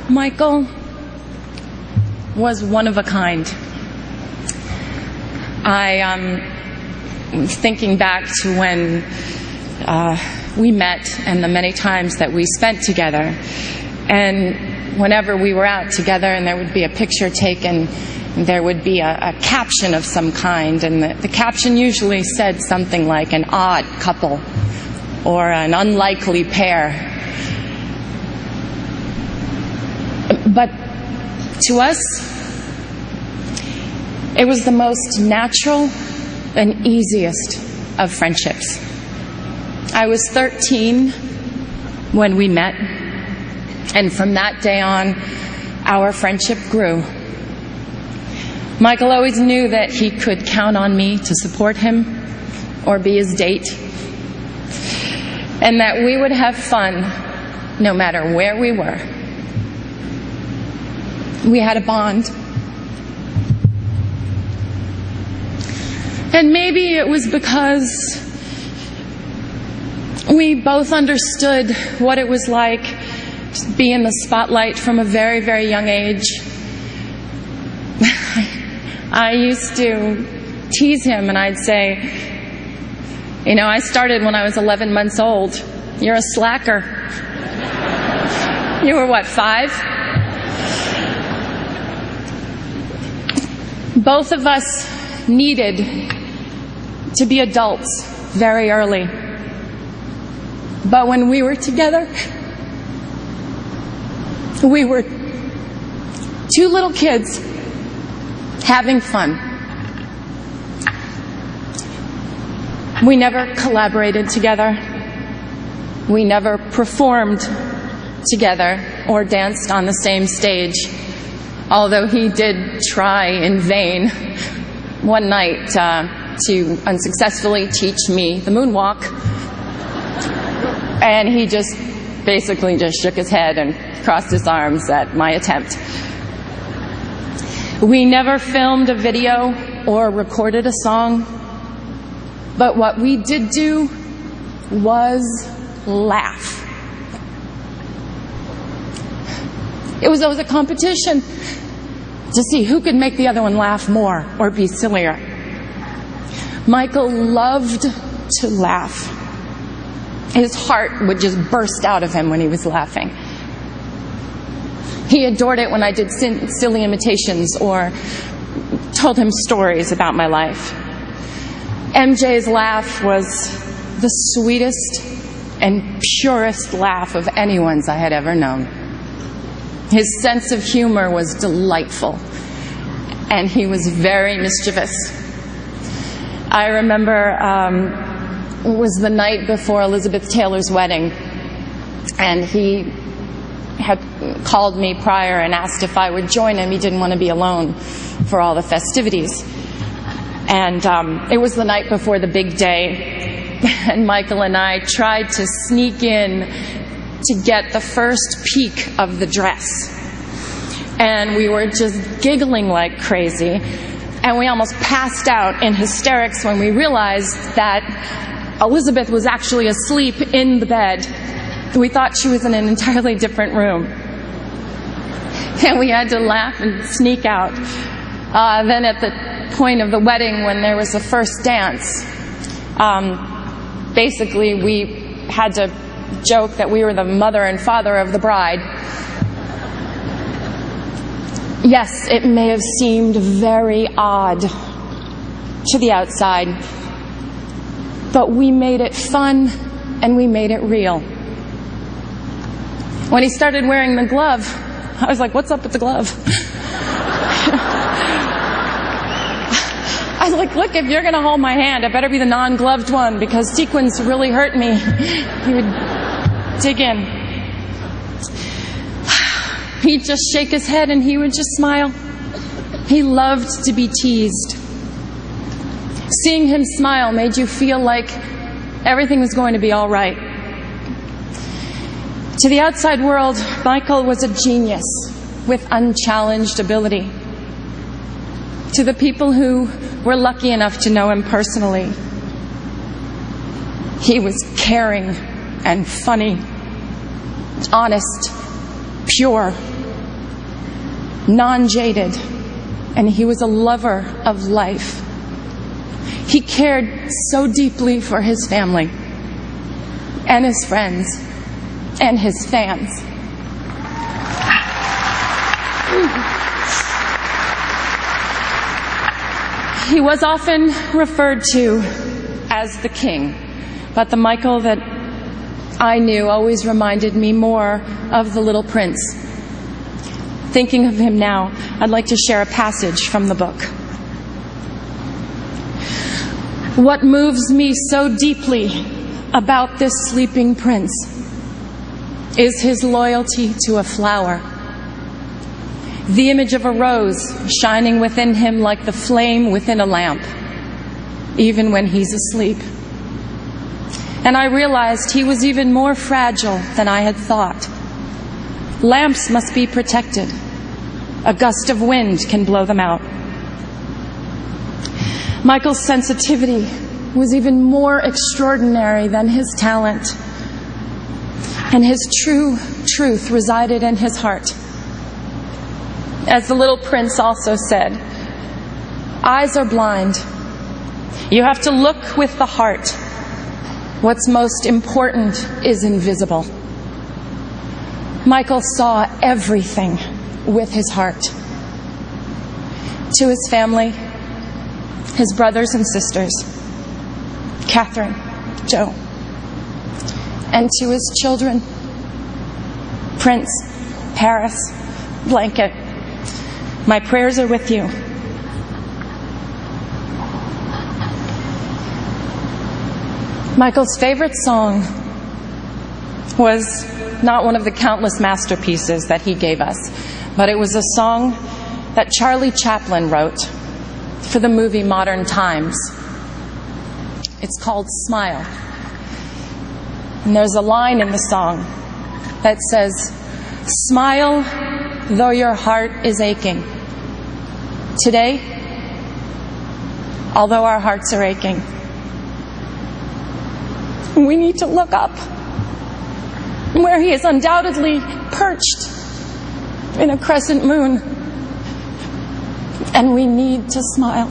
Michael was one of a kind. I was thinking back to when we met and the many times that we spent together. And whenever we were out together and there would be a picture taken, there would be a caption of some kind. And the caption usually said something like an odd couple or an unlikely pair. But to us, it was the most natural and easiest of friendships. I was 13 when we met, and from that day on, our friendship grew. Michael always knew that he could count on me to support him or be his date, and that we would have fun no matter where we were. We had a bond. And maybe it was because we both understood what it was like to be in the spotlight from a very, very young age. I used to tease him and I'd say, you know, I started when I was 11 months old. You're a slacker. You were what, 5? Both of us needed to be adults very early. But when we were together, we were two little kids having fun. We never collaborated together. We never performed together or danced on the same stage, although he did try in vain one night to unsuccessfully teach me the moonwalk. And he just basically just shook his head and crossed his arms at my attempt. We never filmed a video or recorded a song, but what we did do was laugh. It was always a competition to see who could make the other one laugh more or be sillier. Michael loved to laugh. His heart would just burst out of him when he was laughing. He adored it when I did silly imitations or told him stories about my life. MJ's laugh was the sweetest and purest laugh of anyone's I had ever known. His sense of humor was delightful, and he was very mischievous. I remember it was the night before Elizabeth Taylor's wedding, and he had called me prior and asked if I would join him. He didn't want to be alone for all the festivities. And it was the night before the big day, and Michael and I tried to sneak in to get the first peek of the dress. And we were just giggling like crazy, and we almost passed out in hysterics when we realized that Elizabeth was actually asleep in the bed. We thought she was in an entirely different room. And we had to laugh and sneak out. Then at the point of the wedding, when there was the first dance, basically we had to joke that we were the mother and father of the bride. Yes, it may have seemed very odd to the outside, but we made it fun and we made it real. When he started wearing the glove, I was like, what's up with the glove? I was like, look, if you're going to hold my hand, it better be the non-gloved one, because sequins really hurt me. He would dig in. He'd just shake his head and he would just smile. He loved to be teased. Seeing him smile made you feel like everything was going to be all right. To the outside world, Michael was a genius with unchallenged ability. To the people who were lucky enough to know him personally, he was caring and funny, honest, pure, non-jaded, and he was a lover of life. He cared so deeply for his family and his friends and his fans. He was often referred to as the king, but the Michael that I knew always reminded me more of the little prince. Thinking of him now, I'd like to share a passage from the book. What moves me so deeply about this sleeping prince is his loyalty to a flower. The image of a rose shining within him like the flame within a lamp, even when he's asleep. And I realized he was even more fragile than I had thought. Lamps must be protected. A gust of wind can blow them out. Michael's sensitivity was even more extraordinary than his talent, and his true truth resided in his heart. As the little prince also said, eyes are blind. You have to look with the heart. What's most important is invisible. Michael saw everything with his heart. To his family, his brothers and sisters, Catherine, Joe, and to his children, Prince, Paris, Blanket, my prayers are with you. Michael's favorite song was not one of the countless masterpieces that he gave us, but it was a song that Charlie Chaplin wrote for the movie Modern Times. It's called Smile. And there's a line in the song that says, "Smile though your heart is aching." Today, although our hearts are aching, we need to look up where he is undoubtedly perched in a crescent moon, and we need to smile.